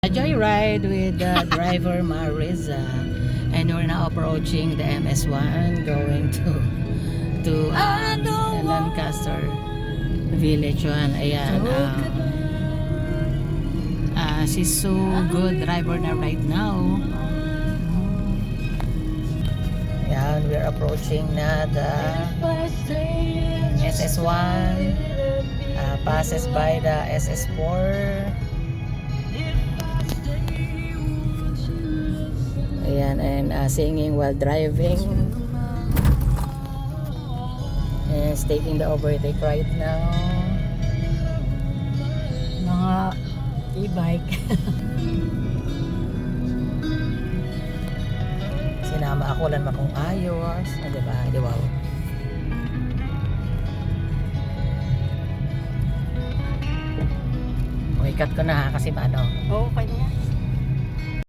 A joyride with driver Mariza, and we're now approaching the MS1 going to Lancaster Village 1. Ayan, she's so good driver na right now. Ayan, we're approaching na the SS1, passes by the SS4. Ayan, and singing while driving. And it's taking the overtake right now. Mga e-bike. Sinama ako lang makong ayos. Diba? Diba? Okay, cut ko na ha, kasi ano. Oo, okay na.